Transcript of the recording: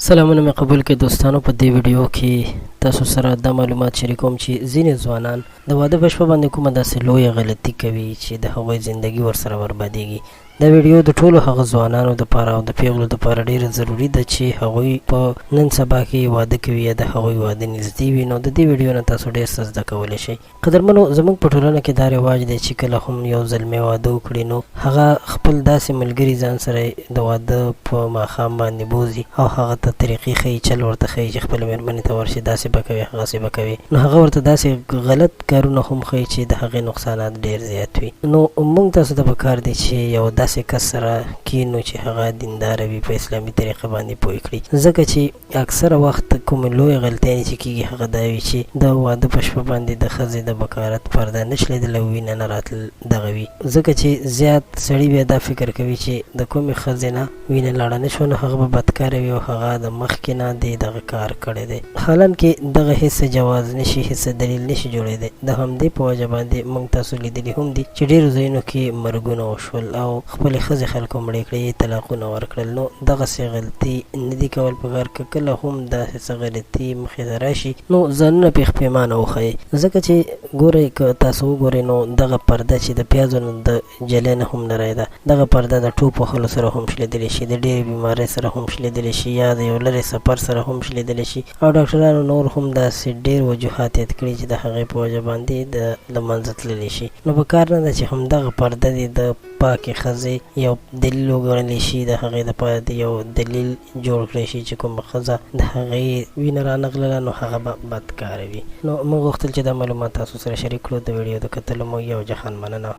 سلامونه مې قبول کې دوستانو. په دې ویډیو کې تاسو سره دا معلومات شریکوم چې ځینې ځوانان د واده په شپه باندې کومه داسې لویه غلطي کوي چې د هغوی زندگی ورسره بربادېږي. دا ویډیو د ټولو هغه ځوانانو دپاره او د پیغلو دپاره ډېره ضروري ده چې هغوی په نن سبا کې واده کوي یا د هغوی واده نږدې وي. نو د دې ویډیو نه تاسو ډېر څه زده کولی شئ. قدرمنو، زموږ په ټولنه کې دا رواج دی چې کله هم یو زلمی واده وکړي نو هغه خپل داسې ملګري ځان سره د واده په ماښام باندې بوځي او هغه ته طریقې ښیي، چل ورته ښیي چې خپلې مېرمنې ته ورشي داسې به کوي هغسې به کوي. نو هغه ورته داسې غلط کارونه هم ښیي چې د هغې نقصانات ډېر زیات وي. نو موږ تاسو ته پکار دی چې یو داسې کس سره کینو چې هغه دینداره وي، په اسلامي طریقه باندې پوه کړي، ځکه چې اکثره وخت کومې لویې غلطیانې چې کېږي هغه دا وي چې د واده په شپه باندې د ښځې د بکارت پرده نه شي لیدلی او وینه نه راتلل دغه وي، ځکه چې زیات سړي بیا دا فکر کوي چې د کومې ښځې نه وینه لاړه نه شوه نو هغه به بدکاره وي او هغه د مخکې نه دی دغه کار کړی دی. حالانکې دغه هېڅ جواز نشي، هېڅ دلیل نشي جوړېدی. د همدې په وجه باندې موږ تاسو لیدلي هم دي چې ډېرو ځایونو کې مرګونه وشول او خپلې ښځې خلکو مړې کړې، طلاقونه ورکړل. نو دغسې غلطي نه دي کول پکار. که کله هم داسې څه غلطي مخې ته راشي نو ځانونه پې پیمانه وښیئ، ځکه چې ګورئ که تاسو وګورئ نو دغه پرده چې د پیازو نه د جلۍ نه هم نری ده، دغه پرده د ټوپ وهلو سره هم شلېدلی شي، د ډېرې بیمارۍ سره هم شلېدلی شي یا د یو لرې سفر سره هم شلېدلی شي. او ډاکټرانو نور هم داسې ډېر وجوهات یاد کړي چې د هغې په وجه باندې د منځه تللی شي. نو په کار نه ده چې همدغه پرده دې د پاکې ښځې یو دلیل وګڼلی شي، د هغې دپاره د یو دلیل جوړ کړی شي چې کومه ښځه د هغې وینه رانغلله نو هغه به بدکاره وي. نو موږ غوښتل چې دا معلومات تاسو سره شریک کړو. د ویډیو د کتلو مو یو جهان مننه.